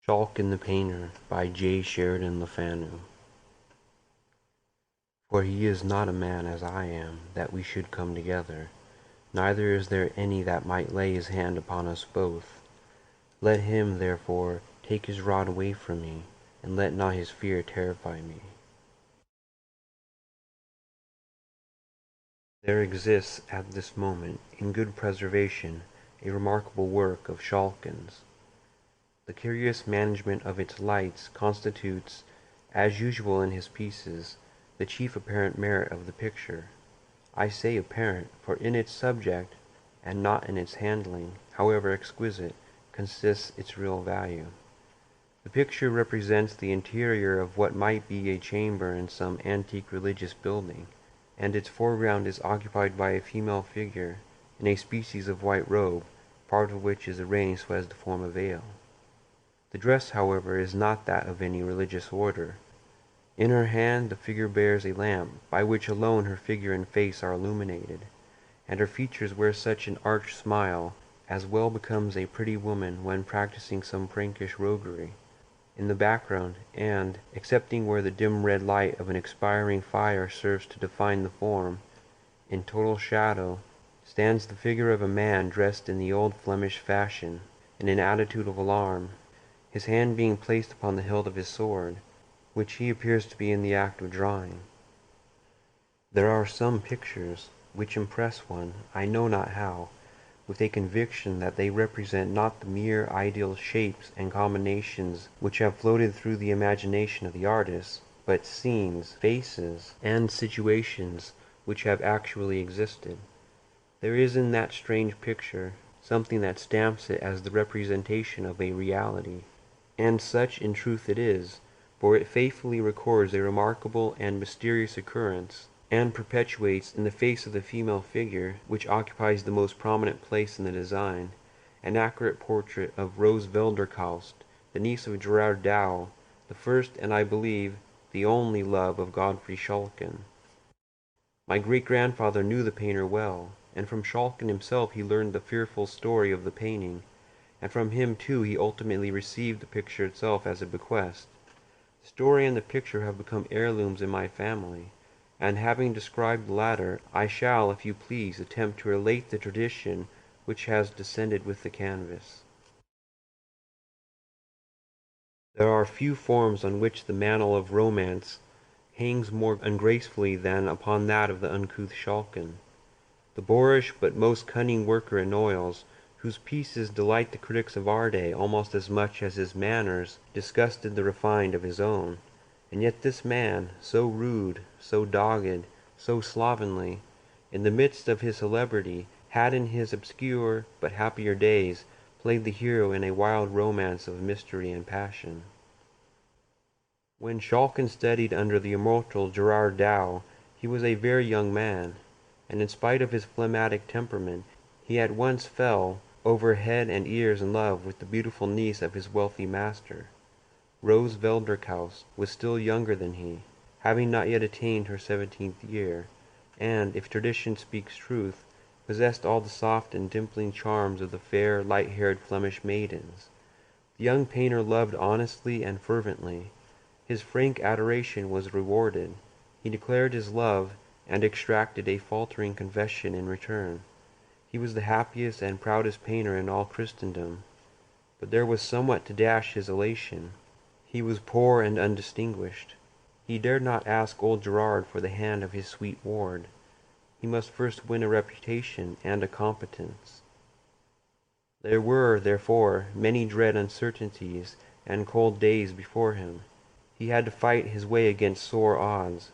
Schalken the Painter by Sheridan Le Fanu. For he is not a man as I am, that we should come together, neither is there any that might lay his hand upon us both. Let him, therefore, take his rod away from me, and let not his fear terrify me. There exists at this moment, in good preservation, a remarkable work of Schalken's. The curious management of its lights constitutes, as usual in his pieces, the chief apparent merit of the picture. I say apparent, for in its subject, and not in its handling, however exquisite, consists its real value. The picture represents the interior of what might be a chamber in some antique religious building, and its foreground is occupied by a female figure in a species of white robe, part of which is arranged so as to form a veil. The dress, however, is not that of any religious order. In her hand the figure bears a lamp, by which alone her figure and face are illuminated, and her features wear such an arch smile as well becomes a pretty woman when practicing some prankish roguery. In the background, and, excepting where the dim red light of an expiring fire serves to define the form, in total shadow, stands the figure of a man dressed in the old Flemish fashion, in an attitude of alarm, his hand being placed upon the hilt of his sword, which he appears to be in the act of drawing. There are some pictures which impress one, I know not how, with a conviction that they represent not the mere ideal shapes and combinations which have floated through the imagination of the artist, but scenes, faces, and situations which have actually existed. There is in that strange picture something that stamps it as the representation of a reality. And such in truth it is, for it faithfully records a remarkable and mysterious occurrence, and perpetuates in the face of the female figure, which occupies the most prominent place in the design, an accurate portrait of Rose Velderkaust, the niece of Gerard Dow, the first and, I believe, the only love of Godfrey Schalken. My great-grandfather knew the painter well, and from Schalken himself he learned the fearful story of the painting, and from him too he ultimately received the picture itself as a bequest. The story and the picture have become heirlooms in my family, and having described the latter, I shall, if you please, attempt to relate the tradition which has descended with the canvas. There are few forms on which the mantle of romance hangs more ungracefully than upon that of the uncouth Schalken. The boorish but most cunning worker in oils, whose pieces delight the critics of our day almost as much as his manners disgusted the refined of his own. And yet this man, so rude, so dogged, so slovenly, in the midst of his celebrity, had in his obscure but happier days played the hero in a wild romance of mystery and passion. When Schalken studied under the immortal Gerard Dow, he was a very young man, and in spite of his phlegmatic temperament, he at once fell over head and ears in love with the beautiful niece of his wealthy master. Rose Velderkaust was still younger than he, having not yet attained her 17th year, and, if tradition speaks truth, possessed all the soft and dimpling charms of the fair, light-haired Flemish maidens. The young painter loved honestly and fervently. His frank adoration was rewarded. He declared his love, and extracted a faltering confession in return. He was the happiest and proudest painter in all Christendom. But there was somewhat to dash his elation. He was poor and undistinguished. He dared not ask old Gerard for the hand of his sweet ward. He must first win a reputation and a competence. There were, therefore, many dread uncertainties and cold days before him. He had to fight his way against sore odds.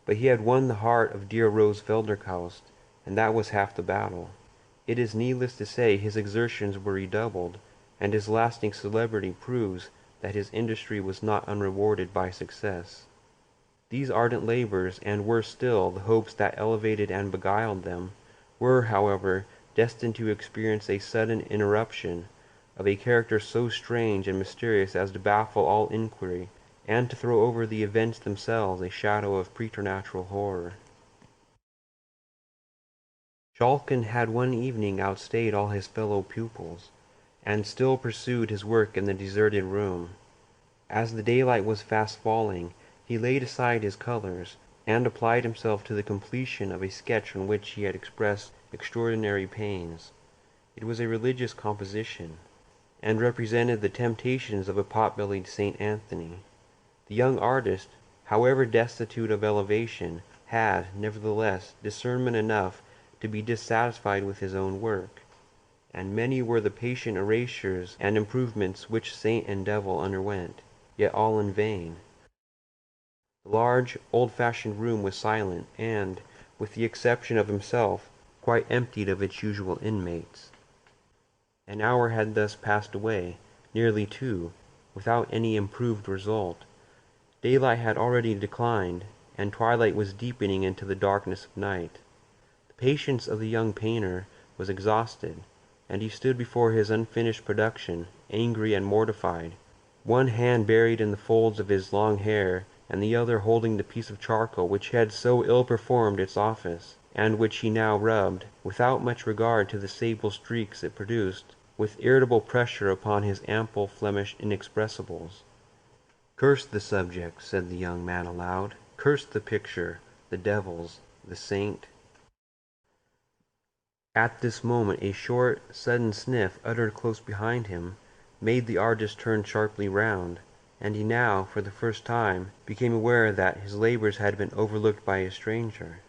But he had won the heart of dear Rose Velderkaust, and that was half the battle. It is needless to say his exertions were redoubled, and his lasting celebrity proves that his industry was not unrewarded by success. These ardent labors, and worse still, the hopes that elevated and beguiled them, were, however, destined to experience a sudden interruption, of a character so strange and mysterious as to baffle all inquiry, and to throw over the events themselves a shadow of preternatural horror. Schalken had one evening outstayed all his fellow pupils, and still pursued his work in the deserted room. As the daylight was fast falling, he laid aside his colors, and applied himself to the completion of a sketch on which he had expressed extraordinary pains. It was a religious composition, and represented the temptations of a pot-bellied Saint Anthony. The young artist, however destitute of elevation, had, nevertheless, discernment enough to be dissatisfied with his own work, and many were the patient erasures and improvements which saint and devil underwent, yet all in vain. The large, old-fashioned room was silent, and, with the exception of himself, quite emptied of its usual inmates. An hour had thus passed away, nearly 2, without any improved result. Daylight had already declined, and twilight was deepening into the darkness of night. The patience of the young painter was exhausted, and he stood before his unfinished production, angry and mortified, one hand buried in the folds of his long hair, and the other holding the piece of charcoal which had so ill performed its office, and which he now rubbed, without much regard to the sable streaks it produced, with irritable pressure upon his ample Flemish inexpressibles. "Curse the subject," said the young man aloud. "Curse the picture, the devils, the saint." At this moment a short, sudden sniff, uttered close behind him, made the artist turn sharply round, and he now, for the first time, became aware that his labors had been overlooked by a stranger.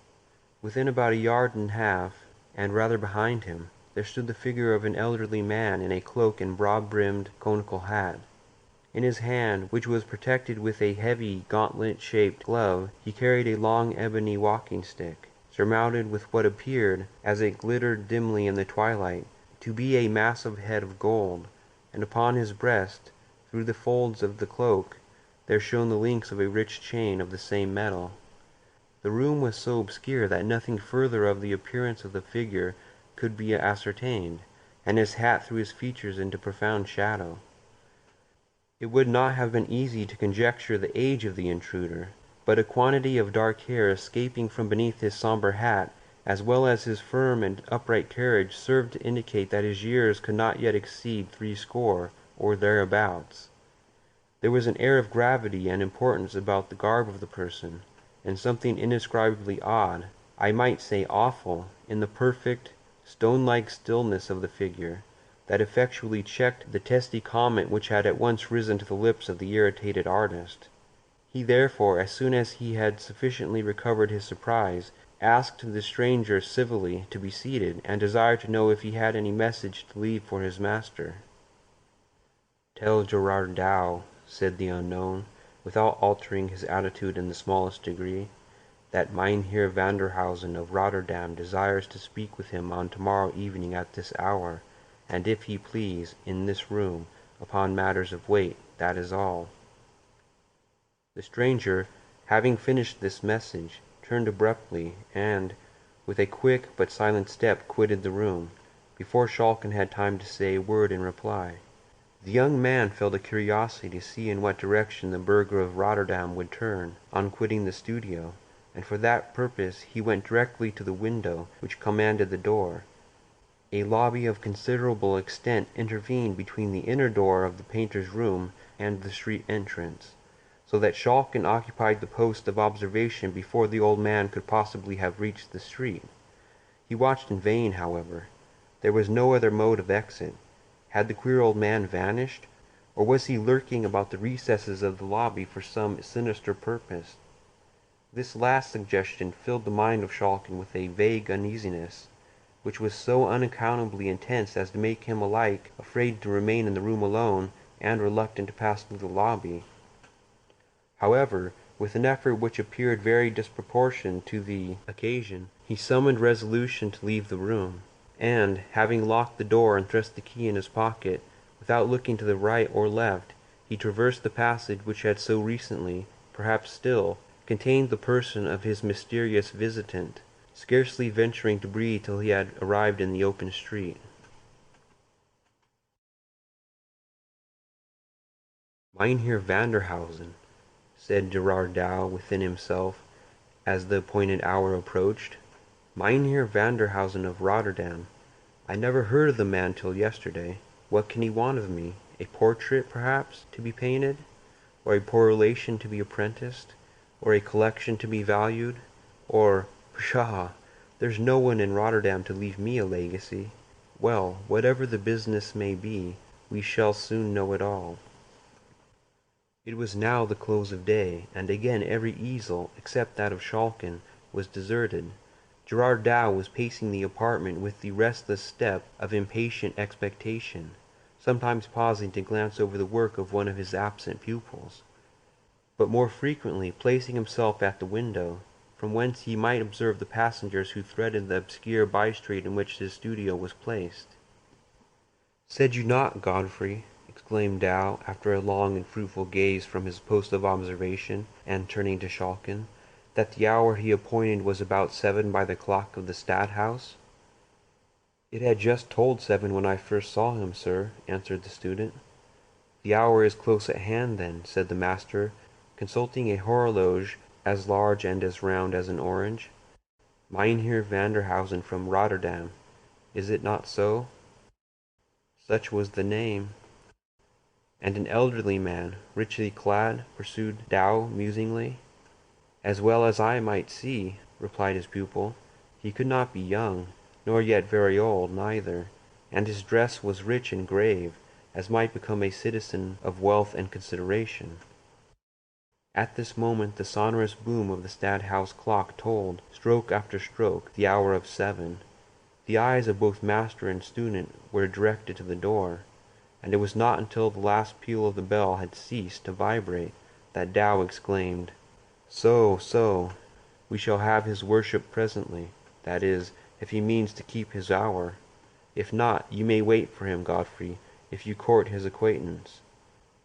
Within about 1.5 yards, and rather behind him, there stood the figure of an elderly man in a cloak and broad-brimmed conical hat. In his hand, which was protected with a heavy gauntlet-shaped glove, he carried a long ebony walking-stick, surmounted with what appeared, as it glittered dimly in the twilight, to be a massive head of gold, and upon his breast, through the folds of the cloak, there shone the links of a rich chain of the same metal. The room was so obscure that nothing further of the appearance of the figure could be ascertained, and his hat threw his features into profound shadow. It would not have been easy to conjecture the age of the intruder, but a quantity of dark hair escaping from beneath his sombre hat, as well as his firm and upright carriage, served to indicate that his years could not yet exceed 60 or thereabouts. There was an air of gravity and importance about the garb of the person, and something indescribably odd, I might say awful, in the perfect, stone-like stillness of the figure, that effectually checked the testy comment which had at once risen to the lips of the irritated artist. He therefore, as soon as he had sufficiently recovered his surprise, asked the stranger civilly to be seated, and desired to know if he had any message to leave for his master. "Tell Gerard Dow," said the unknown, without altering his attitude in the smallest degree, "that Mynheer Vanderhausen of Rotterdam desires to speak with him on tomorrow evening at this hour, and if he please, in this room, upon matters of weight, that is all." The stranger, having finished this message, turned abruptly, and, with a quick but silent step, quitted the room, before Schalken had time to say a word in reply. The young man felt a curiosity to see in what direction the burgher of Rotterdam would turn, on quitting the studio, and for that purpose he went directly to the window which commanded the door. A lobby of considerable extent intervened between the inner door of the painter's room and the street entrance, so that Schalken occupied the post of observation before the old man could possibly have reached the street. He watched in vain, however. There was no other mode of exit. Had the queer old man vanished, or was he lurking about the recesses of the lobby for some sinister purpose? This last suggestion filled the mind of Schalken with a vague uneasiness, which was so unaccountably intense as to make him alike afraid to remain in the room alone and reluctant to pass through the lobby. However, with an effort which appeared very disproportioned to the occasion, he summoned resolution to leave the room, and, having locked the door and thrust the key in his pocket, without looking to the right or left, he traversed the passage which had so recently, perhaps still, contained the person of his mysterious visitant, scarcely venturing to breathe till he had arrived in the open street. "Mynheer Vanderhausen," said Gerard Dow within himself, as the appointed hour approached. "Mynheer Vanderhausen of Rotterdam. I never heard of the man till yesterday. What can he want of me? A portrait, perhaps, to be painted? Or a poor relation to be apprenticed? Or a collection to be valued? Or, pshaw, there's no one in Rotterdam to leave me a legacy. Well, whatever the business may be, we shall soon know it all. It was now the close of day, and again every easel, except that of Schalken, was deserted. Gerard Dow was pacing the apartment with the restless step of impatient expectation, sometimes pausing to glance over the work of one of his absent pupils, but more frequently placing himself at the window, from whence he might observe the passengers who threaded the obscure by-street in which his studio was placed. "Said you not, Godfrey," exclaimed Dow, after a long and fruitful gaze from his post of observation, and turning to Schalken, "that the hour he appointed was about 7 by the clock of the Stadthouse?" "It had just tolled 7 when I first saw him, sir," answered the student. "The hour is close at hand, then," said the master, consulting a horologe as large and as round as an orange. "Mynheer Vanderhausen from Rotterdam, is it not so?" "Such was the name." "And an elderly man, richly clad?" pursued Dow musingly. "As well as I might see," replied his pupil. "He could not be young, nor yet very old neither, and his dress was rich and grave, as might become a citizen of wealth and consideration." At this moment the sonorous boom of the Stadthouse clock tolled, stroke after stroke, the hour of 7. The eyes of both master and student were directed to the door, and it was not until the last peal of the bell had ceased to vibrate that Dow exclaimed, So, we shall have his worship presently, that is, if he means to keep his hour. If not, you may wait for him, Godfrey, if you court his acquaintance.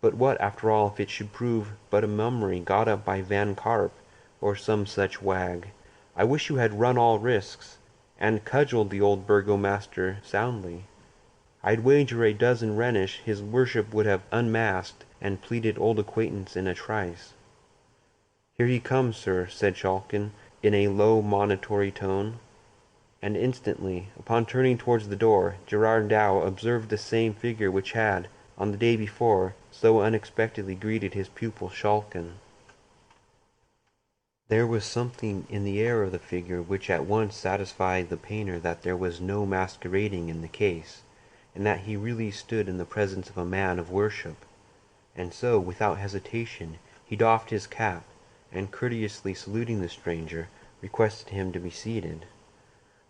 But what, after all, if it should prove but a mummery got up by Van Carp, or some such wag? I wish you had run all risks, and cudgelled the old burgomaster soundly. I'd wager a dozen Rhenish his worship would have unmasked and pleaded old acquaintance in a trice. "Here he comes, sir," said Schalken, in a low monitory tone. And instantly, upon turning towards the door, Gerard Dow observed the same figure which had, on the day before, so unexpectedly greeted his pupil Schalken. There was something in the air of the figure which at once satisfied the painter that there was no masquerading in the case, and that he really stood in the presence of a man of worship. And so, without hesitation, he doffed his cap, and courteously saluting the stranger, requested him to be seated.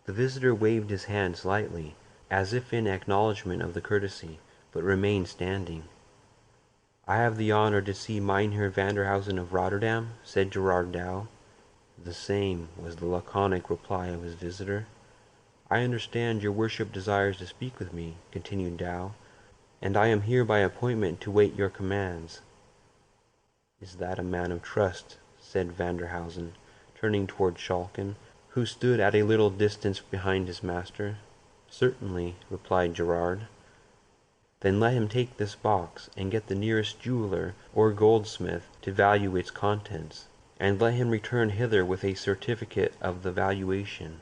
The visitor waved his hand slightly, as if in acknowledgment of the courtesy, but remained standing. "I have the honor to see Mynheer Vanderhausen of Rotterdam," said Gerard Dow. "The same," was the laconic reply of his visitor. "I understand your worship desires to speak with me," continued Dow, "and I am here by appointment to wait your commands." "Is that a man of trust?" said Vanderhausen, turning toward Schalken, who stood at a little distance behind his master. "Certainly," replied Gerard. "Then let him take this box, and get the nearest jeweler or goldsmith to value its contents, and let him return hither with a certificate of the valuation."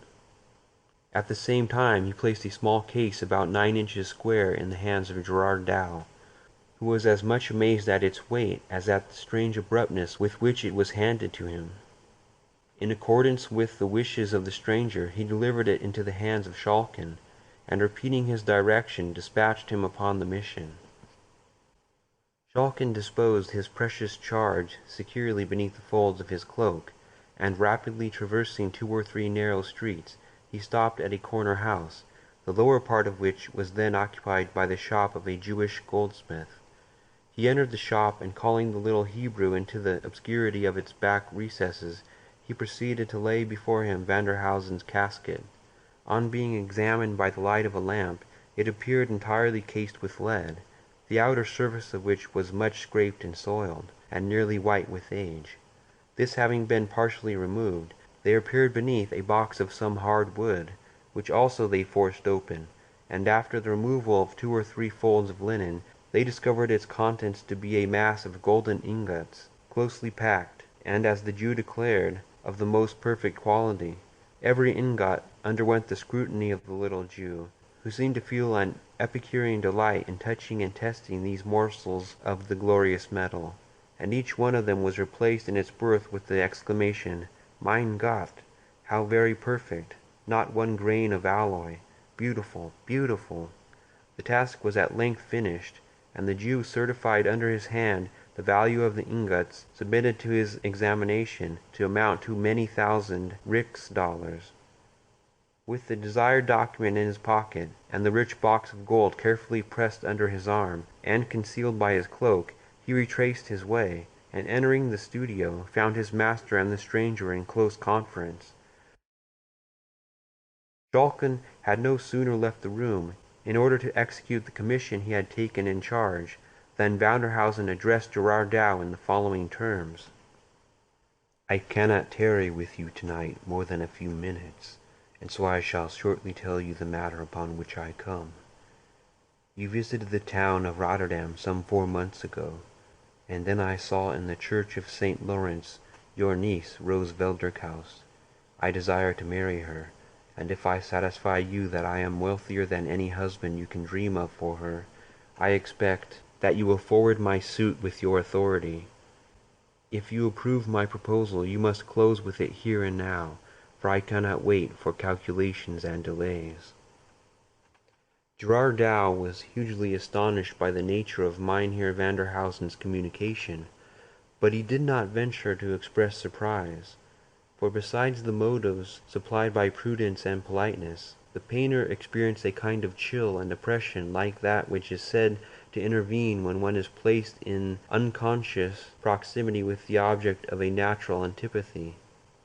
At the same time he placed a small case about 9 inches square in the hands of Gerard Dow, who was as much amazed at its weight as at the strange abruptness with which it was handed to him. In accordance with the wishes of the stranger, he delivered it into the hands of Schalken, and repeating his direction, dispatched him upon the mission. Schalken disposed his precious charge securely beneath the folds of his cloak, and rapidly traversing 2 or 3 narrow streets, he stopped at a corner house, the lower part of which was then occupied by the shop of a Jewish goldsmith. He entered the shop, and calling the little Hebrew into the obscurity of its back recesses, he proceeded to lay before him Vanderhausen's casket. On being examined by the light of a lamp, it appeared entirely cased with lead, the outer surface of which was much scraped and soiled, and nearly white with age. This having been partially removed, there appeared beneath a box of some hard wood, which also they forced open, and after the removal of 2 or 3 folds of linen, they discovered its contents to be a mass of golden ingots, closely packed, and, as the Jew declared, of the most perfect quality. Every ingot underwent the scrutiny of the little Jew, who seemed to feel an Epicurean delight in touching and testing these morsels of the glorious metal, and each one of them was replaced in its berth with the exclamation, "Mein Gott! How very perfect! Not one grain of alloy! Beautiful! Beautiful!" The task was at length finished, and the Jew certified under his hand the value of the ingots submitted to his examination to amount to many thousand rix dollars. With the desired document in his pocket, and the rich box of gold carefully pressed under his arm, and concealed by his cloak, he retraced his way, and entering the studio, found his master and the stranger in close conference. Schalken had no sooner left the room, in order to execute the commission he had taken in charge, than Vanderhausen addressed Gerard Dow in the following terms. "I cannot tarry with you tonight more than a few minutes, and so I shall shortly tell you the matter upon which I come. You visited the town of Rotterdam some 4 months ago, and then I saw in the church of St. Lawrence your niece, Rose Velderkaus. I desire to marry her, and if I satisfy you that I am wealthier than any husband you can dream of for her, I expect that you will forward my suit with your authority. If you approve my proposal, you must close with it here and now, for I cannot wait for calculations and delays." Gerard Dow was hugely astonished by the nature of Mynheer Vanderhausen's communication, but he did not venture to express surprise, for besides the motives supplied by prudence and politeness, the painter experienced a kind of chill and oppression like that which is said to intervene when one is placed in unconscious proximity with the object of a natural antipathy,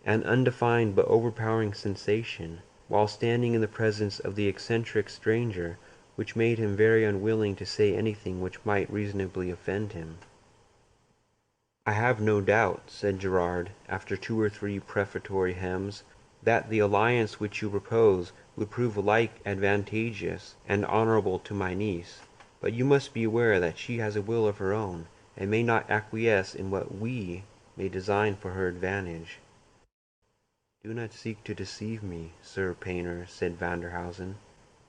an undefined but overpowering sensation, while standing in the presence of the eccentric stranger, which made him very unwilling to say anything which might reasonably offend him. "I have no doubt," said Gerard, after 2 or 3 prefatory hems, "that the alliance which you propose would prove alike advantageous and honorable to my niece, but you must be aware that she has a will of her own, and may not acquiesce in what we may design for her advantage." "Do not seek to deceive me, Sir Painter," said Vanderhausen.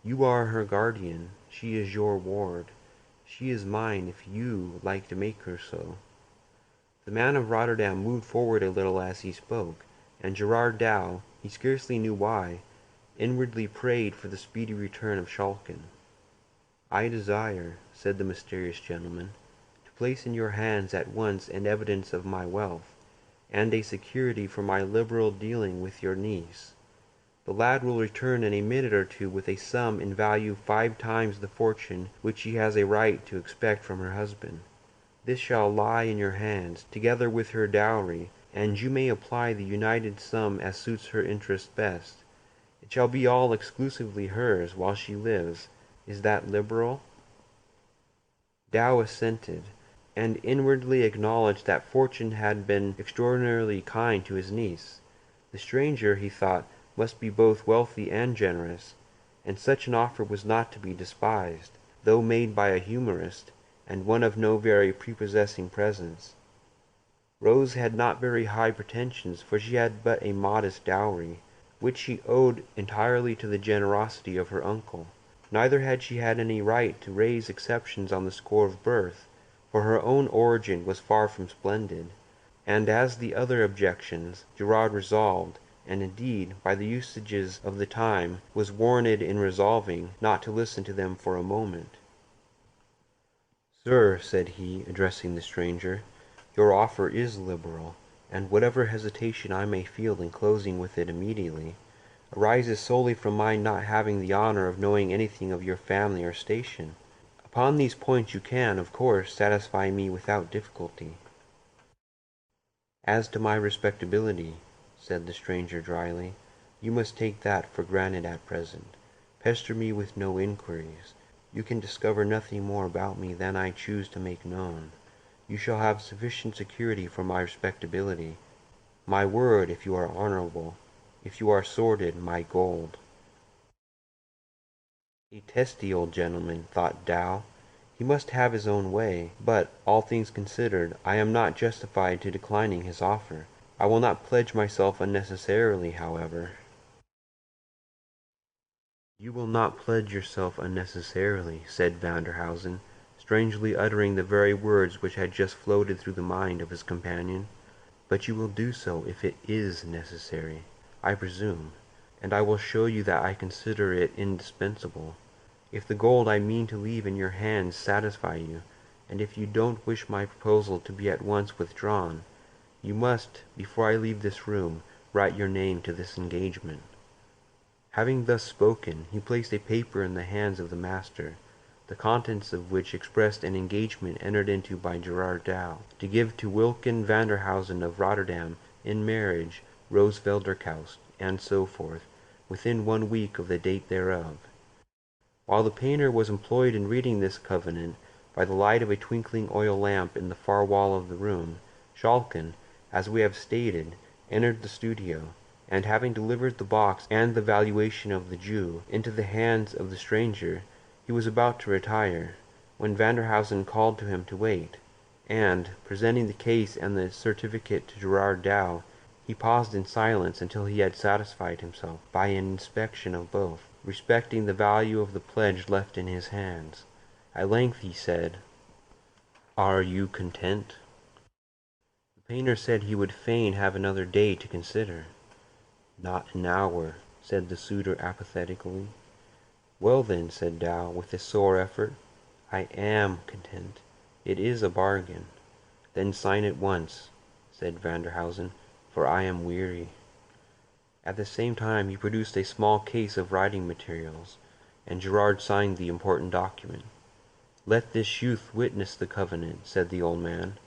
"You are her guardian, she is your ward. She is mine if you like to make her so." The man of Rotterdam moved forward a little as he spoke, and Gerard Dow, he scarcely knew why, inwardly prayed for the speedy return of Schalken. "I desire," said the mysterious gentleman, "to place in your hands at once an evidence of my wealth, and a security for my liberal dealing with your niece. The lad will return in a minute or two with a sum in value 5 times the fortune which she has a right to expect from her husband. This shall lie in your hands, together with her dowry, and you may apply the united sum as suits her interest best. It shall be all exclusively hers while she lives. Is that liberal?" Dow assented, and inwardly acknowledged that fortune had been extraordinarily kind to his niece. The stranger, he thought, must be both wealthy and generous, and such an offer was not to be despised, though made by a humorist, and one of no very prepossessing presence. Rose had not very high pretensions, for she had but a modest dowry, which she owed entirely to the generosity of her uncle. Neither had she had any right to raise exceptions on the score of birth, for her own origin was far from splendid, and as the other objections, Gerard resolved, and indeed, by the usages of the time, was warranted in resolving, not to listen to them for a moment. "Sir," said he, addressing the stranger, "your offer is liberal, and whatever hesitation I may feel in closing with it immediately, arises solely from my not having the honor of knowing anything of your family or station. Upon these points you can, of course, satisfy me without difficulty." "As to my respectability," said the stranger dryly, "you must take that for granted at present. Pester me with no inquiries. You can discover nothing more about me than I choose to make known. You shall have sufficient security for my respectability. My word, if you are honorable; if you are sordid, my gold." A testy old gentleman, thought Dow. He must have his own way, but, all things considered, I am not justified to declining his offer. I will not pledge myself unnecessarily, however. "You will not pledge yourself unnecessarily," said Vanderhausen, strangely uttering the very words which had just floated through the mind of his companion. "But you will do so if it is necessary, I presume, and I will show you that I consider it indispensable. If the gold I mean to leave in your hands satisfy you, and if you don't wish my proposal to be at once withdrawn, you must, before I leave this room, write your name to this engagement." Having thus spoken, he placed a paper in the hands of the master, the contents of which expressed an engagement entered into by Gerard Dow, to give to Wilken Vanderhausen of Rotterdam in marriage Rose Velderkaust, and so forth, within 1 week of the date thereof. While the painter was employed in reading this covenant, by the light of a twinkling oil lamp in the far wall of the room, Schalken, as we have stated, entered the studio, and having delivered the box and the valuation of the Jew into the hands of the stranger, he was about to retire, when Vanderhausen called to him to wait, and, presenting the case and the certificate to Gerard Dow, he paused in silence until he had satisfied himself, by an inspection of both, respecting the value of the pledge left in his hands. At length he said, "Are you content?" The painter said he would fain have another day to consider. "Not an hour," said the suitor apathetically. "Well then," said Dow, with a sore effort, "I am content. It is a bargain." "Then sign at once," said Vanderhausen, "for I am weary." At the same time he produced a small case of writing materials, and Gerard signed the important document. "Let this youth witness the covenant," said the old man,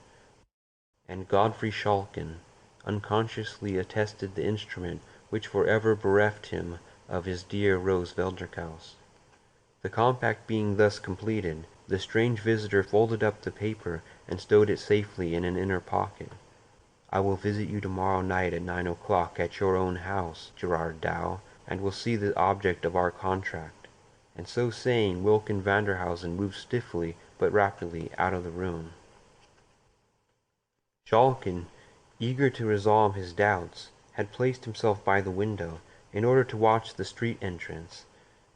and Godfrey Schalken unconsciously attested the instrument which forever bereft him of his dear Rose Velderkaust. The compact being thus completed, the strange visitor folded up the paper and stowed it safely in an inner pocket. "I will visit you tomorrow night at 9 o'clock at your own house, Gerard Dow, and will see the object of our contract." And so saying, Wilken Vanderhausen moved stiffly but rapidly out of the room. Schalken, eager to resolve his doubts, had placed himself by the window, in order to watch the street entrance,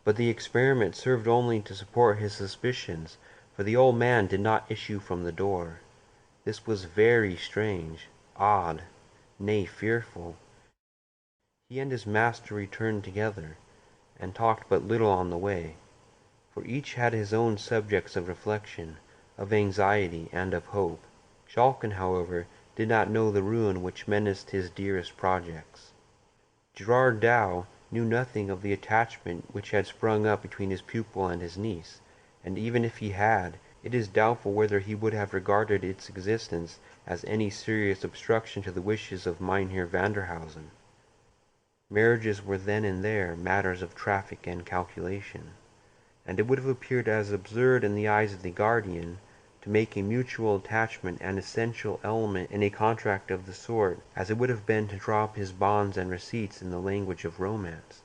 but the experiment served only to support his suspicions, for the old man did not issue from the door. This was very strange, odd, nay, fearful. He and his master returned together, and talked but little on the way, for each had his own subjects of reflection, of anxiety, and of hope. Schalken, however, did not know the ruin which menaced his dearest projects. Gerard Dow knew nothing of the attachment which had sprung up between his pupil and his niece, and even if he had, it is doubtful whether he would have regarded its existence as any serious obstruction to the wishes of Mynheer Vanderhausen. Marriages were then and there matters of traffic and calculation, and it would have appeared as absurd in the eyes of the guardian to make a mutual attachment an essential element in a contract of the sort as it would have been to draw up his bonds and receipts in the language of romance.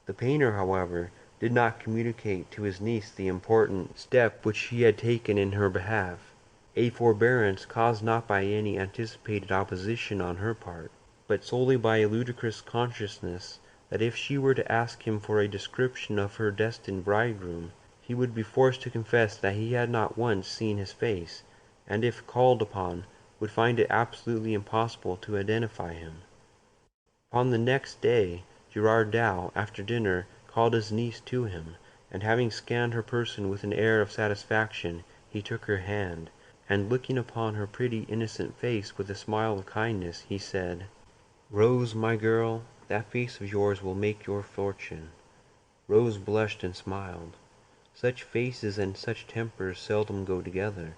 The painter, however, did not communicate to his niece the important step which he had taken in her behalf, a forbearance caused not by any anticipated opposition on her part, but solely by a ludicrous consciousness that if she were to ask him for a description of her destined bridegroom, he would be forced to confess that he had not once seen his face, and if called upon, would find it absolutely impossible to identify him. Upon the next day, Gerard Dow, after dinner, called his niece to him, and having scanned her person with an air of satisfaction, he took her hand, and looking upon her pretty innocent face with a smile of kindness, he said, "Rose, my girl, that face of yours will make your fortune." Rose blushed and smiled. Such faces and such tempers seldom go together,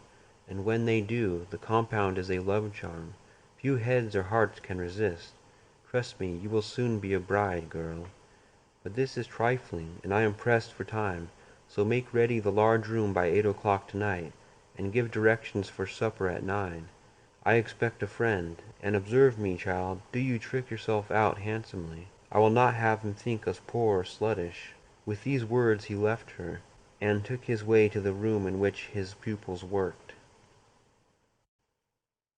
and when they do, the compound is a love charm few heads or hearts can resist. Trust me, you will soon be a bride, girl. But this is trifling, and I am pressed for time, so make ready the large room by 8 o'clock tonight, and give directions for supper at 9. I expect a friend, and observe me, child, do you trick yourself out handsomely. I will not have him think us poor or sluttish." With these words he left her, and took his way to the room in which his pupils worked.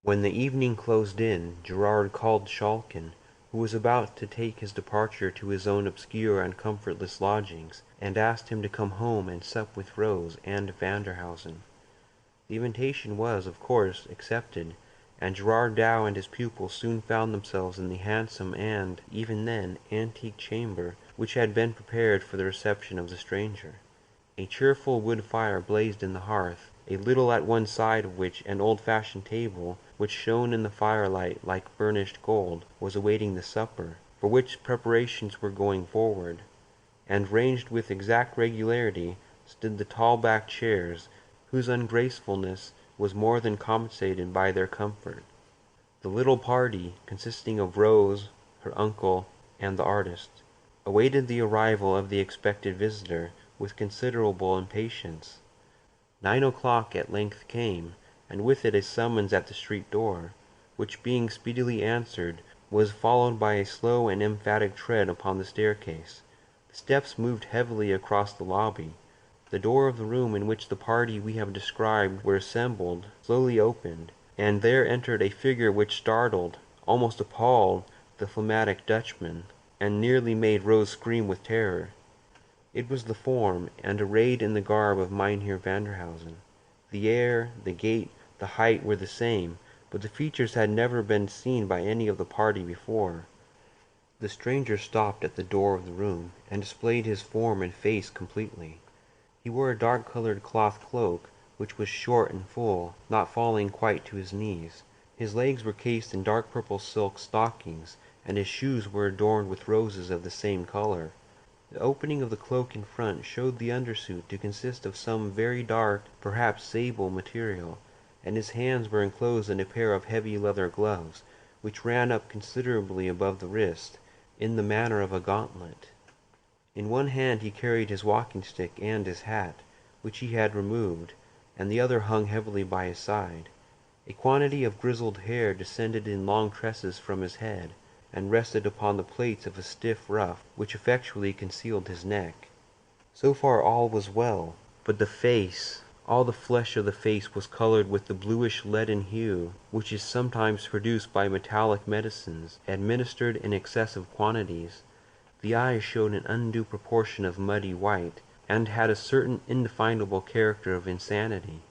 When the evening closed in, Gerard called Schalken, who was about to take his departure to his own obscure and comfortless lodgings, and asked him to come home and sup with Rose and Vanderhausen. The invitation was, of course, accepted, and Gerard Dow and his pupil soon found themselves in the handsome and, even then, antique chamber which had been prepared for the reception of the stranger. A cheerful wood fire blazed in the hearth, a little at one side of which an old-fashioned table, which shone in the firelight like burnished gold, was awaiting the supper, for which preparations were going forward, and ranged with exact regularity stood the tall-backed chairs, whose ungracefulness was more than compensated by their comfort. The little party, consisting of Rose, her uncle, and the artist, awaited the arrival of the expected visitor with considerable impatience. 9 o'clock at length came, and with it a summons at the street door, which being speedily answered, was followed by a slow and emphatic tread upon the staircase. The steps moved heavily across the lobby. The door of the room in which the party we have described were assembled slowly opened, and there entered a figure which startled, almost appalled, the phlegmatic Dutchman, and nearly made Rose scream with terror. It was the form, and arrayed in the garb of Mynheer Vanderhausen. The air, the gait, the height were the same, but the features had never been seen by any of the party before. The stranger stopped at the door of the room, and displayed his form and face completely. He wore a dark-colored cloth cloak, which was short and full, not falling quite to his knees. His legs were cased in dark purple silk stockings, and his shoes were adorned with roses of the same color. The opening of the cloak in front showed the undersuit to consist of some very dark, perhaps sable material, and his hands were enclosed in a pair of heavy leather gloves, which ran up considerably above the wrist, in the manner of a gauntlet. In one hand he carried his walking-stick and his hat, which he had removed, and the other hung heavily by his side. A quantity of grizzled hair descended in long tresses from his head, and rested upon the plaits of a stiff ruff, which effectually concealed his neck. So far all was well, but the face, all the flesh of the face was colored with the bluish leaden hue, which is sometimes produced by metallic medicines, administered in excessive quantities. The eyes showed an undue proportion of muddy white, and had a certain indefinable character of insanity.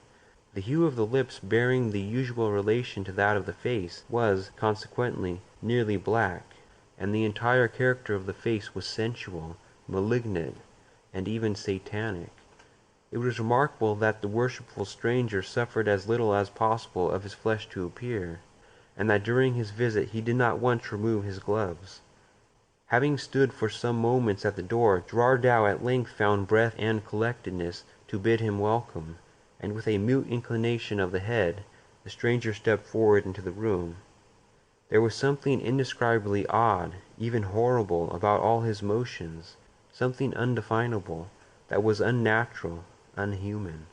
The hue of the lips, bearing the usual relation to that of the face, was, consequently, nearly black, and the entire character of the face was sensual, malignant, and even satanic. It was remarkable that the worshipful stranger suffered as little as possible of his flesh to appear, and that during his visit he did not once remove his gloves. Having stood for some moments at the door, Gerard Dow at length found breath and collectedness to bid him welcome, and with a mute inclination of the head, the stranger stepped forward into the room. There was something indescribably odd, even horrible, about all his motions, something undefinable, that was unnatural, unhuman.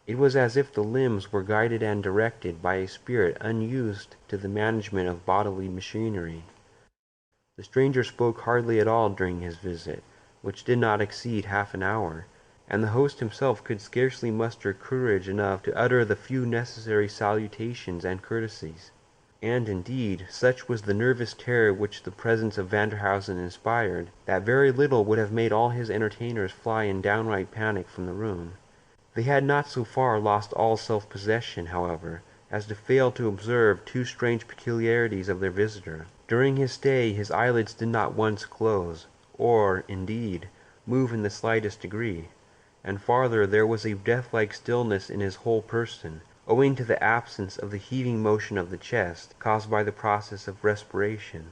It was as if the limbs were guided and directed by a spirit unused to the management of bodily machinery. The stranger spoke hardly at all during his visit, which did not exceed half an hour, and the host himself could scarcely muster courage enough to utter the few necessary salutations and courtesies. And, indeed, such was the nervous terror which the presence of Vanderhausen inspired, that very little would have made all his entertainers fly in downright panic from the room. They had not so far lost all self-possession, however, as to fail to observe two strange peculiarities of their visitor. During his stay his eyelids did not once close, or, indeed, move in the slightest degree, and farther, there was a death-like stillness in his whole person, owing to the absence of the heaving motion of the chest, caused by the process of respiration.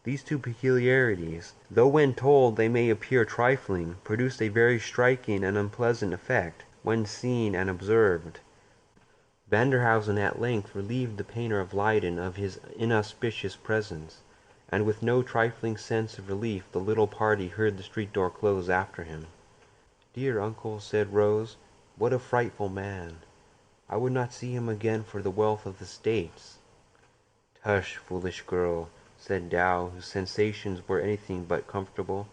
These two peculiarities, though when told they may appear trifling, produced a very striking and unpleasant effect, when seen and observed. Vanderhausen at length relieved the painter of Leyden of his inauspicious presence, and with no trifling sense of relief the little party heard the street door close after him. "Dear uncle," said Rose, "what a frightful man! I would not see him again for the wealth of the States." "Tush, foolish girl," said Dow, whose sensations were anything but comfortable.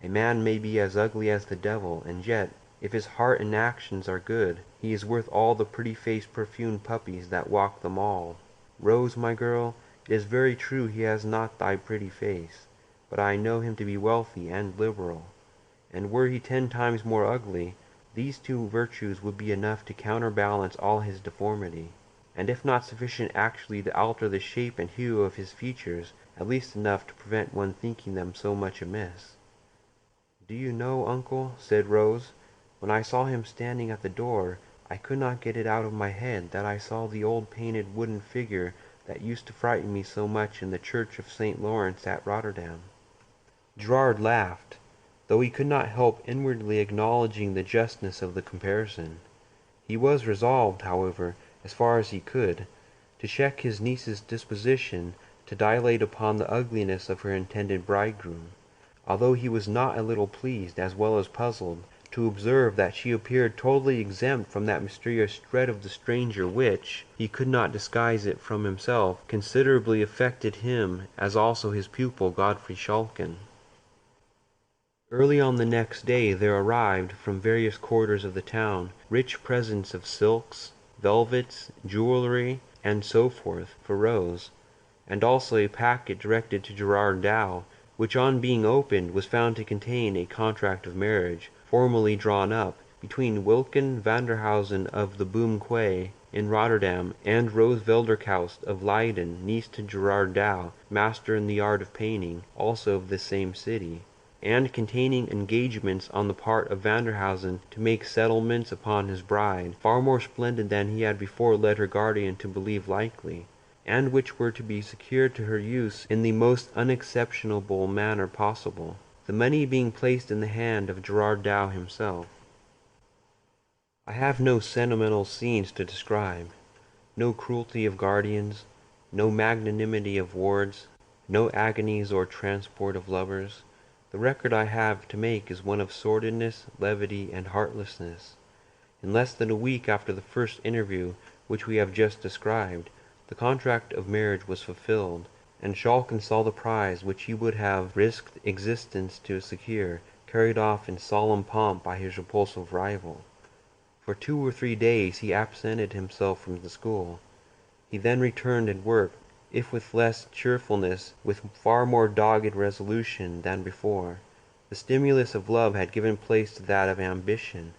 "A man may be as ugly as the devil, and yet, if his heart and actions are good, he is worth all the pretty-faced perfumed puppies that walk the mall. Rose, my girl, It is very true he has not thy pretty face, but I know him to be wealthy and liberal, and were he 10 times more ugly, these two virtues would be enough to counterbalance all his deformity, and if not sufficient actually to alter the shape and hue of his features, at least enough to prevent one thinking them so much amiss. "Do you know, uncle," said Rose, "when I saw him standing at the door, I could not get it out of my head that I saw the old painted wooden figure that used to frighten me so much in the church of St. Lawrence at Rotterdam." Gerard laughed, though he could not help inwardly acknowledging the justness of the comparison. He was resolved, however, as far as he could, to check his niece's disposition to dilate upon the ugliness of her intended bridegroom, although he was not a little pleased, as well as puzzled, to observe that she appeared totally exempt from that mysterious dread of the stranger which, he could not disguise it from himself, considerably affected him, as also his pupil Godfrey Schalken. Early on the next day there arrived, from various quarters of the town, rich presents of silks, velvets, jewellery, and so forth, for Rose, and also a packet directed to Gerard Dow, which on being opened was found to contain a contract of marriage, formally drawn up, between Wilken Vanderhausen of the Boom Quay in Rotterdam and Rose Velderkaust of Leyden, niece to Gerard Dow, master in the art of painting, also of this same city, and containing engagements on the part of Vanderhausen to make settlements upon his bride, far more splendid than he had before led her guardian to believe likely, and which were to be secured to her use in the most unexceptionable manner possible, the money being placed in the hand of Gerard Dow himself. I have no sentimental scenes to describe, no cruelty of guardians, no magnanimity of wards, no agonies or transport of lovers. The record I have to make is one of sordidness, levity, and heartlessness. In less than a week after the first interview which we have just described, the contract of marriage was fulfilled, and Schalken saw the prize which he would have risked existence to secure, carried off in solemn pomp by his repulsive rival. For 2 or 3 days he absented himself from the school. He then returned and worked, if with less cheerfulness, with far more dogged resolution than before. The stimulus of love had given place to that of ambition.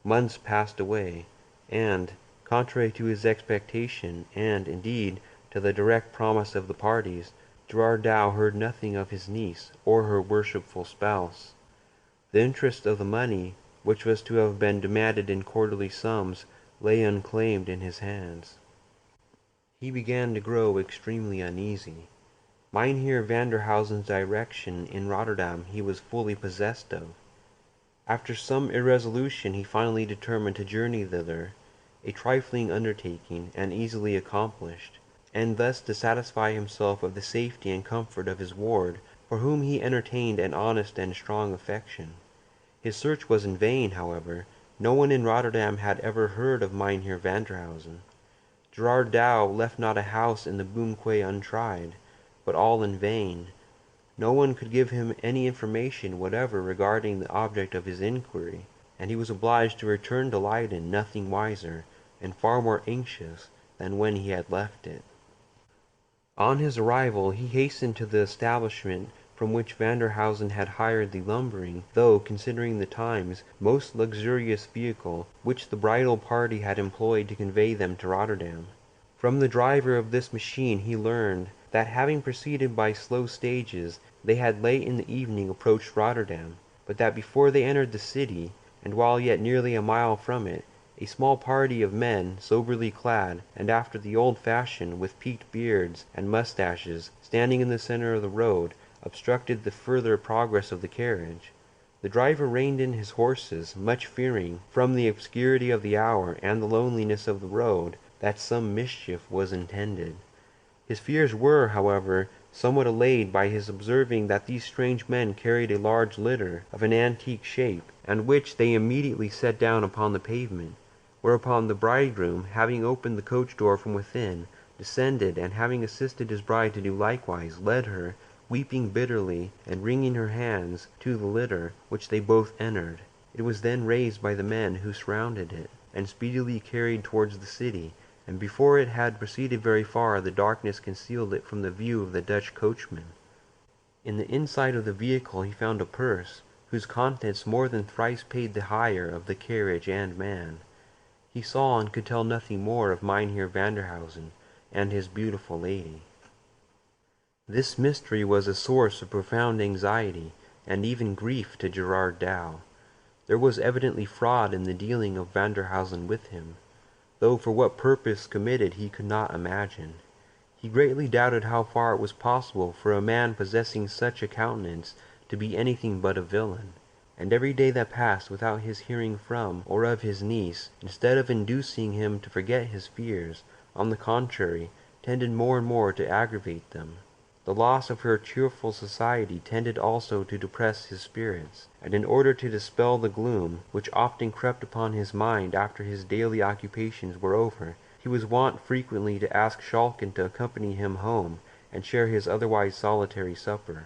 Months passed away, and, contrary to his expectation, and, indeed, to the direct promise of the parties, Gerard Dow heard nothing of his niece or her worshipful spouse. The interest of the money, which was to have been demanded in quarterly sums, lay unclaimed in his hands. He began to grow extremely uneasy. Mynheer Vanderhausen's direction in Rotterdam he was fully possessed of. After some irresolution he finally determined to journey thither, a trifling undertaking, and easily accomplished, and thus to satisfy himself of the safety and comfort of his ward, for whom he entertained an honest and strong affection. His search was in vain, however. No one in Rotterdam had ever heard of Mynheer Vanderhausen. Gerard Dow left not a house in the Boom Quay untried, but all in vain. No one could give him any information whatever regarding the object of his inquiry, and he was obliged to return to Leyden nothing wiser, and far more anxious than when he had left it. On his arrival he hastened to the establishment from which Vanderhausen had hired the lumbering, though, considering the times, most luxurious vehicle which the bridal party had employed to convey them to Rotterdam. From the driver of this machine he learned that, having proceeded by slow stages, they had late in the evening approached Rotterdam, but that before they entered the city, and while yet nearly a mile from it, a small party of men, soberly clad, and after the old fashion, with peaked beards and mustaches, standing in the center of the road, obstructed the further progress of the carriage. The driver reined in his horses, much fearing, from the obscurity of the hour and the loneliness of the road, that some mischief was intended. His fears were, however, somewhat allayed by his observing that these strange men carried a large litter of an antique shape, and which they immediately set down upon the pavement, whereupon the bridegroom, having opened the coach door from within, descended, and having assisted his bride to do likewise, led her, weeping bitterly, and wringing her hands, to the litter, which they both entered. It was then raised by the men who surrounded it, and speedily carried towards the city, and before it had proceeded very far the darkness concealed it from the view of the Dutch coachman. In the inside of the vehicle he found a purse, whose contents more than thrice paid the hire of the carriage and man. He saw and could tell nothing more of Mynheer Vanderhausen and his beautiful lady. This mystery was a source of profound anxiety and even grief to Gerard Dow. There was evidently fraud in the dealing of Vanderhausen with him, though for what purpose committed he could not imagine. He greatly doubted how far it was possible for a man possessing such a countenance to be anything but a villain, and every day that passed without his hearing from or of his niece, instead of inducing him to forget his fears, on the contrary, tended more and more to aggravate them. The loss of her cheerful society tended also to depress his spirits, and in order to dispel the gloom which often crept upon his mind after his daily occupations were over, he was wont frequently to ask Schalken to accompany him home and share his otherwise solitary supper.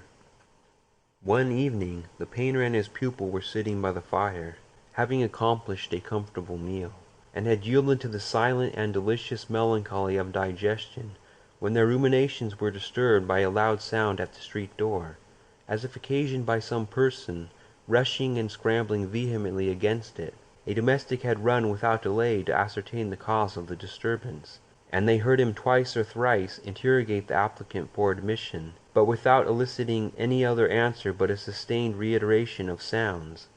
One evening the painter and his pupil were sitting by the fire, having accomplished a comfortable meal, and had yielded to the silent and delicious melancholy of digestion, when their ruminations were disturbed by a loud sound at the street door, as if occasioned by some person rushing and scrambling vehemently against it. A domestic had run without delay to ascertain the cause of the disturbance, and they heard him twice or thrice interrogate the applicant for admission, but without eliciting any other answer but a sustained reiteration of sounds.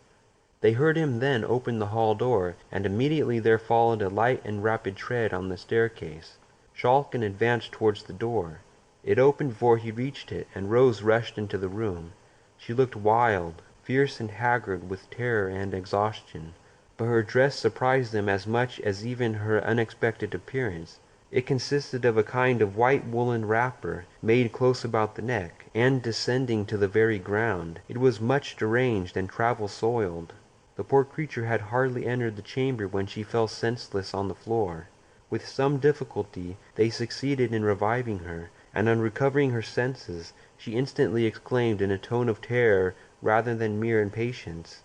They heard him then open the hall door, and immediately there followed a light and rapid tread on the staircase. Schalken advanced towards the door. It opened before he reached it, and Rose rushed into the room. She looked wild, fierce and haggard with terror and exhaustion, but her dress surprised them as much as even her unexpected appearance. It consisted of a kind of white woolen wrapper, made close about the neck, and descending to the very ground. It was much deranged and travel-soiled. The poor creature had hardly entered the chamber when she fell senseless on the floor. With some difficulty they succeeded in reviving her, and on recovering her senses, she instantly exclaimed in a tone of terror rather than mere impatience,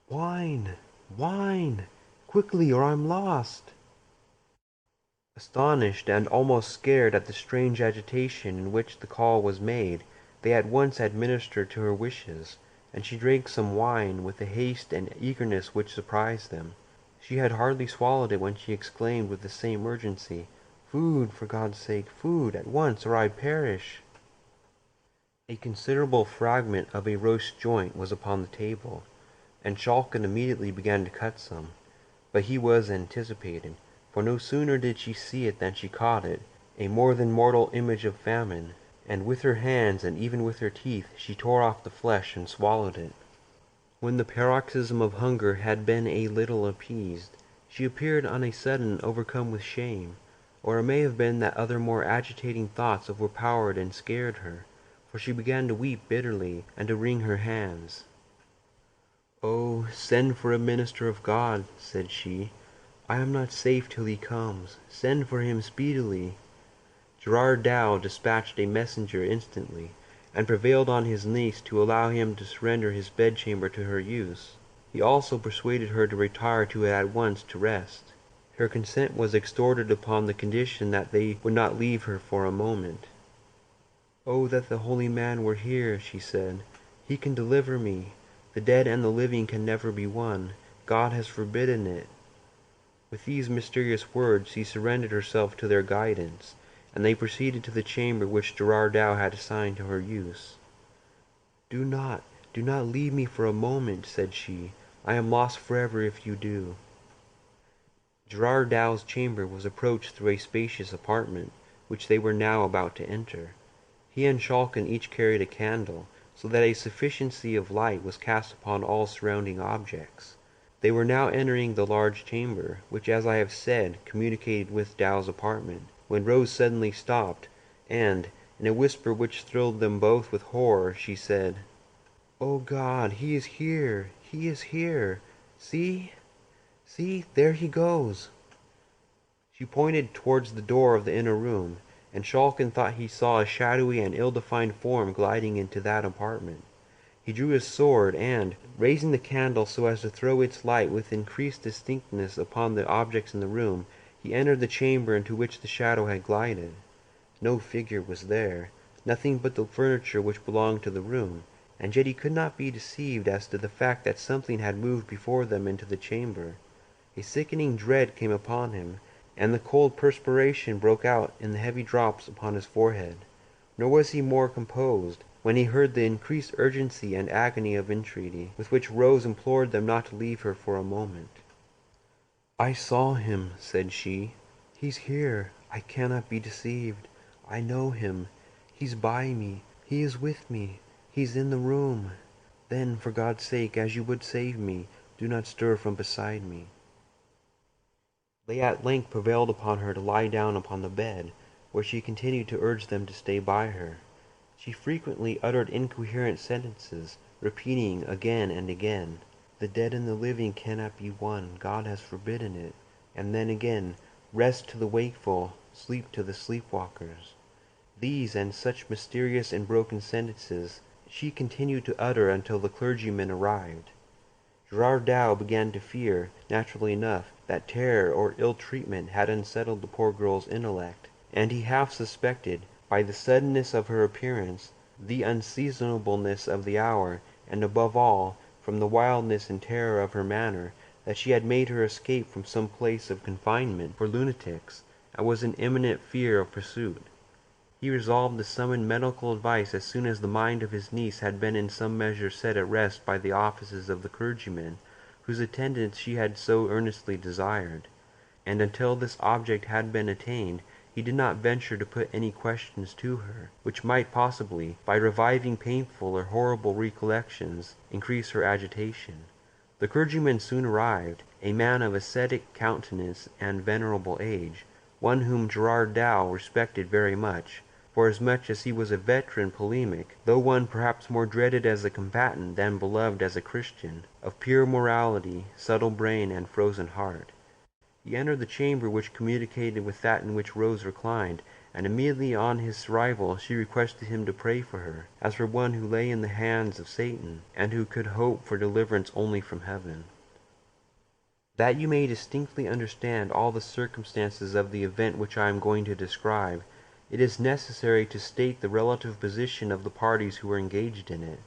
"Wine! Wine! Quickly, or I'm lost!" Astonished and almost scared at the strange agitation in which the call was made, they at once administered to her wishes, and she drank some wine with a haste and eagerness which surprised them. She had hardly swallowed it when she exclaimed with the same urgency, "Food, for God's sake, food, at once, or I perish!" A considerable fragment of a roast joint was upon the table, and Schalken immediately began to cut some. But he was anticipated, for no sooner did she see it than she caught it, a more than mortal image of famine, and with her hands and even with her teeth she tore off the flesh and swallowed it. When the paroxysm of hunger had been a little appeased, she appeared on a sudden overcome with shame, or it may have been that other more agitating thoughts overpowered and scared her, for she began to weep bitterly and to wring her hands. "Oh, send for a minister of God," said she. "I am not safe till he comes. Send for him speedily." Gerard Dow dispatched a messenger instantly, and prevailed on his niece to allow him to surrender his bedchamber to her use. He also persuaded her to retire to it at once to rest. Her consent was extorted upon the condition that they would not leave her for a moment. "Oh, that the holy man were here," she said. "He can deliver me. The dead and the living can never be one. God has forbidden it." With these mysterious words she surrendered herself to their guidance, and they proceeded to the chamber which Gerard Dow had assigned to her use. Do not leave me for a moment," said she. "I am lost forever if you do." Gerard Dow's chamber was approached through a spacious apartment, which they were now about to enter. He and Schalken each carried a candle, so that a sufficiency of light was cast upon all surrounding objects. They were now entering the large chamber, which, as I have said, communicated with Dow's apartment, when Rose suddenly stopped, and, in a whisper which thrilled them both with horror, she said, "Oh God, he is here! He is here! See! See! There he goes!" She pointed towards the door of the inner room, and Schalken thought he saw a shadowy and ill-defined form gliding into that apartment. He drew his sword, and, raising the candle so as to throw its light with increased distinctness upon the objects in the room, He entered the chamber into which the shadow had glided. No figure was there, nothing but the furniture which belonged to the room, and yet he could not be deceived as to the fact that something had moved before them into the chamber. A sickening dread came upon him, and the cold perspiration broke out in the heavy drops upon his forehead. Nor was he more composed when he heard the increased urgency and agony of entreaty with which Rose implored them not to leave her for a moment. "I saw him," said she. "He's here. I cannot be deceived. I know him. He's by me. He is with me. He's in the room. Then, for God's sake, as you would save me, do not stir from beside me." They at length prevailed upon her to lie down upon the bed, where she continued to urge them to stay by her. She frequently uttered incoherent sentences, repeating again and again, "The dead and the living cannot be one. God has forbidden it." And then again, "Rest to the wakeful, sleep to the sleepwalkers." These and such mysterious and broken sentences she continued to utter until the clergyman arrived. Gerard Dow began to fear, naturally enough, that terror or ill-treatment had unsettled the poor girl's intellect, and he half suspected, by the suddenness of her appearance, the unseasonableness of the hour, and above all, from the wildness and terror of her manner, that she had made her escape from some place of confinement for lunatics, and was in imminent fear of pursuit. He resolved to summon medical advice as soon as the mind of his niece had been in some measure set at rest by the offices of the clergyman, whose attendance she had so earnestly desired. And until this object had been attained, he did not venture to put any questions to her, which might possibly, by reviving painful or horrible recollections, increase her agitation. The clergyman soon arrived, a man of ascetic countenance and venerable age, one whom Gerard Dow respected very much, forasmuch as he was a veteran polemic, though one perhaps more dreaded as a combatant than beloved as a Christian, of pure morality, subtle brain, and frozen heart. He entered the chamber which communicated with that in which Rose reclined, and immediately on his arrival she requested him to pray for her, as for one who lay in the hands of Satan, and who could hope for deliverance only from heaven. That you may distinctly understand all the circumstances of the event which I am going to describe, it is necessary to state the relative position of the parties who were engaged in it.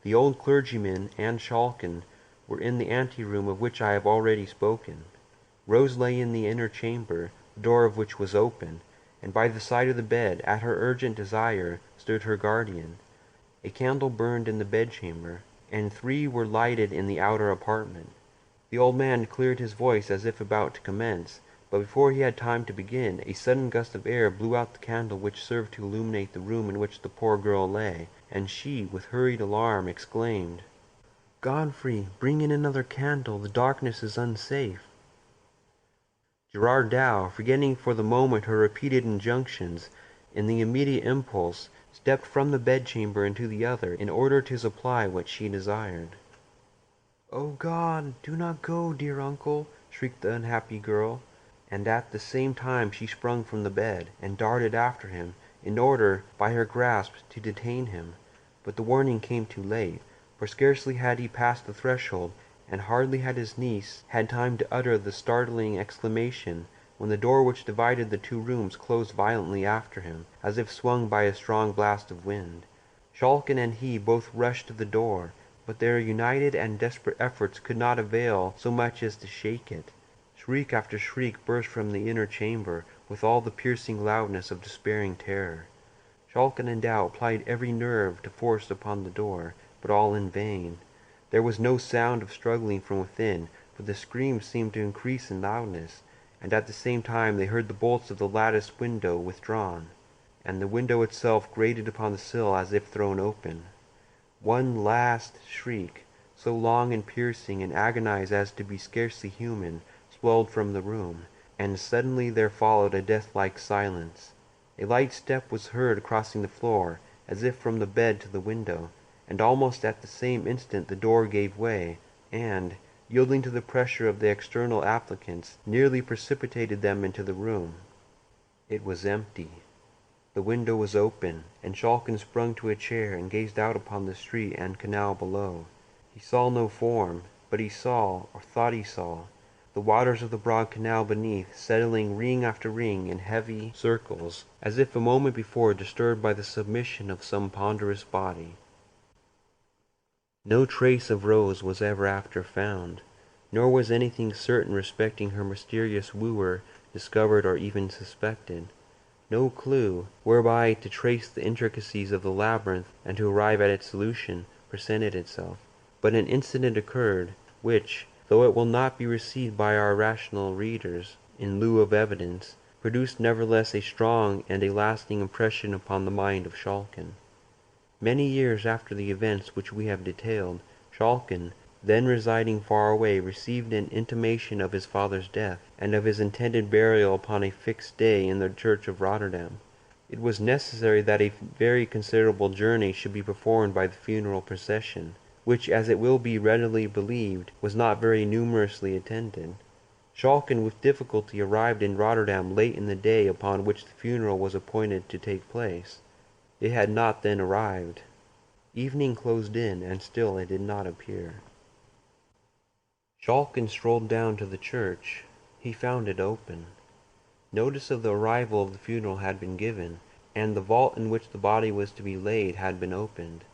The old clergyman and Schalken were in the anteroom of which I have already spoken. Rose lay in the inner chamber, the door of which was open, and by the side of the bed, at her urgent desire, stood her guardian. A candle burned in the bedchamber, and 3 were lighted in the outer apartment. The old man cleared his voice as if about to commence, but before he had time to begin, a sudden gust of air blew out the candle which served to illuminate the room in which the poor girl lay, and she, with hurried alarm, exclaimed, "Godfrey, bring in another candle, the darkness is unsafe." Gerard Dow, forgetting for the moment her repeated injunctions, in the immediate impulse, stepped from the bedchamber into the other, in order to supply what she desired. "Oh God, do not go, dear uncle!" shrieked the unhappy girl, and at the same time she sprung from the bed, and darted after him, in order, by her grasp, to detain him. But the warning came too late, for scarcely had he passed the threshold, and hardly had his niece had time to utter the startling exclamation, when the door which divided the 2 rooms closed violently after him, as if swung by a strong blast of wind. Schalken and he both rushed to the door, but their united and desperate efforts could not avail so much as to shake it. Shriek after shriek burst from the inner chamber, with all the piercing loudness of despairing terror. Schalken and Dow applied every nerve to force upon the door, but all in vain. There was no sound of struggling from within, but the screams seemed to increase in loudness, and at the same time they heard the bolts of the lattice window withdrawn, and the window itself grated upon the sill as if thrown open. One last shriek, so long and piercing and agonized as to be scarcely human, swelled from the room, and suddenly there followed a death-like silence. A light step was heard crossing the floor, as if from the bed to the window, and almost at the same instant the door gave way, and, yielding to the pressure of the external applicants, nearly precipitated them into the room. It was empty. The window was open, and Schalken sprung to a chair and gazed out upon the street and canal below. He saw no form, but he saw, or thought he saw, the waters of the broad canal beneath settling ring after ring in heavy circles, as if a moment before disturbed by the submission of some ponderous body. No trace of Rose was ever after found, nor was anything certain respecting her mysterious wooer discovered or even suspected. No clue, whereby to trace the intricacies of the labyrinth and to arrive at its solution, presented itself. But an incident occurred, which, though it will not be received by our rational readers in lieu of evidence, produced nevertheless a strong and a lasting impression upon the mind of Schalken. Many years after the events which we have detailed, Schalken, then residing far away, received an intimation of his father's death, and of his intended burial upon a fixed day in the church of Rotterdam. It was necessary that a very considerable journey should be performed by the funeral procession, which, as it will be readily believed, was not very numerously attended. Schalken with difficulty arrived in Rotterdam late in the day upon which the funeral was appointed to take place. It had not then arrived. Evening closed in, and still it did not appear. Schalken strolled down to the church. He found it open. Notice of the arrival of the funeral had been given, and the vault in which the body was to be laid had been opened.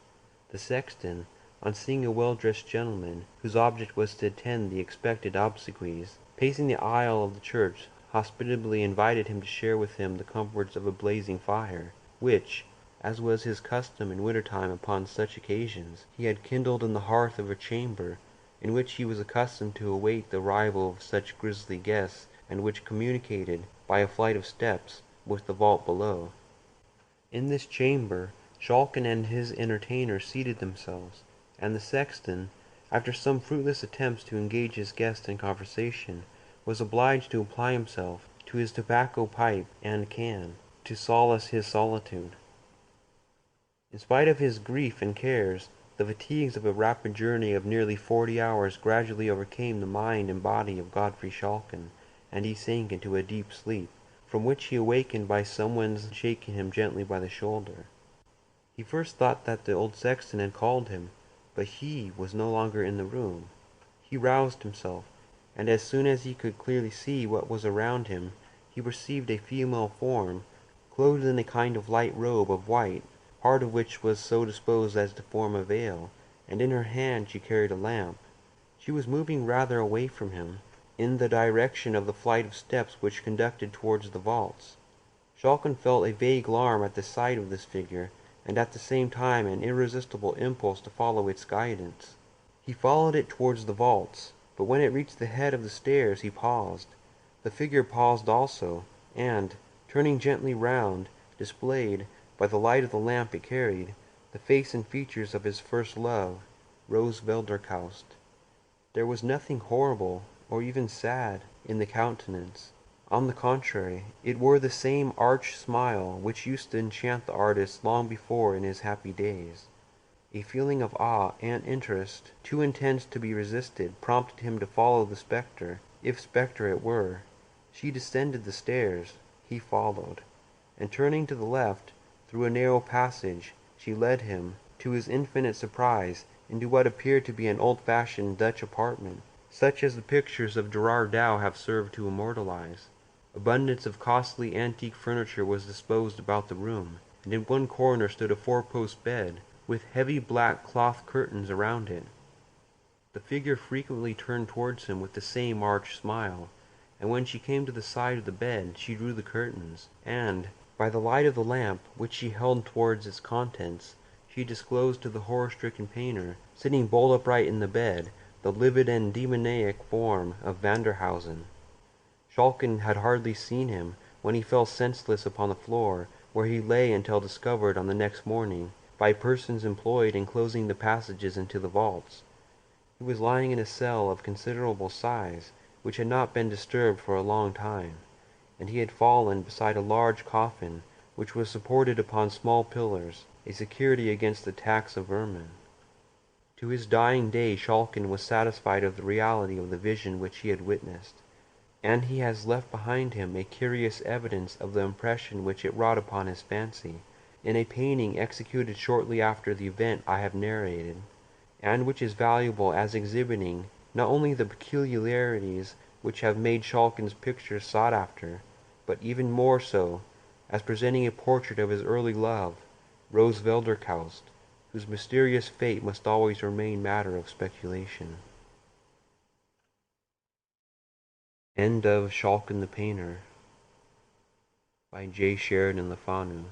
The sexton, on seeing a well-dressed gentleman, whose object was to attend the expected obsequies, pacing the aisle of the church, hospitably invited him to share with him the comforts of a blazing fire, which, as was his custom in winter-time upon such occasions, he had kindled in the hearth of a chamber in which he was accustomed to await the arrival of such grisly guests, and which communicated, by a flight of steps, with the vault below. In this chamber Schalken and his entertainer seated themselves, and the sexton, after some fruitless attempts to engage his guest in conversation, was obliged to apply himself to his tobacco pipe and can, to solace his solitude. In spite of his grief and cares, the fatigues of a rapid journey of nearly 40 hours gradually overcame the mind and body of Godfrey Schalken, and he sank into a deep sleep, from which he awakened by someone's shaking him gently by the shoulder. He first thought that the old sexton had called him, but he was no longer in the room. He roused himself, and as soon as he could clearly see what was around him, he perceived a female form, clothed in a kind of light robe of white, part of which was so disposed as to form a veil, and in her hand she carried a lamp. She was moving rather away from him, in the direction of the flight of steps which conducted towards the vaults. Schalken felt a vague alarm at the sight of this figure, and at the same time an irresistible impulse to follow its guidance. He followed it towards the vaults, but when it reached the head of the stairs he paused. The figure paused also, and, turning gently round, displayed, by the light of the lamp it carried, the face and features of his first love, Rose Velderkaust. There was nothing horrible, or even sad, in the countenance. On the contrary, it wore the same arch smile which used to enchant the artist long before in his happy days. A feeling of awe and interest, too intense to be resisted, prompted him to follow the spectre, if spectre it were. She descended the stairs. He followed, and turning to the left, through a narrow passage, she led him, to his infinite surprise, into what appeared to be an old-fashioned Dutch apartment, such as the pictures of Gerard Dow have served to immortalize. Abundance of costly antique furniture was disposed about the room, and in one corner stood a four-post bed, with heavy black cloth curtains around it. The figure frequently turned towards him with the same arch smile, and when she came to the side of the bed she drew the curtains, and, by the light of the lamp, which she held towards its contents, she disclosed to the horror-stricken painter, sitting bolt upright in the bed, the livid and demoniac form of Vanderhausen. Schalken had hardly seen him, when he fell senseless upon the floor, where he lay until discovered on the next morning, by persons employed in closing the passages into the vaults. He was lying in a cell of considerable size, which had not been disturbed for a long time, and he had fallen beside a large coffin, which was supported upon small pillars, a security against the attacks of vermin. To his dying day Schalken was satisfied of the reality of the vision which he had witnessed, and he has left behind him a curious evidence of the impression which it wrought upon his fancy, in a painting executed shortly after the event I have narrated, and which is valuable as exhibiting not only the peculiarities which have made Schalken's pictures sought after, but even more so as presenting a portrait of his early love, Rose Velderkaust, whose mysterious fate must always remain matter of speculation. End of Schalken the Painter by J. Sheridan Le Fanu.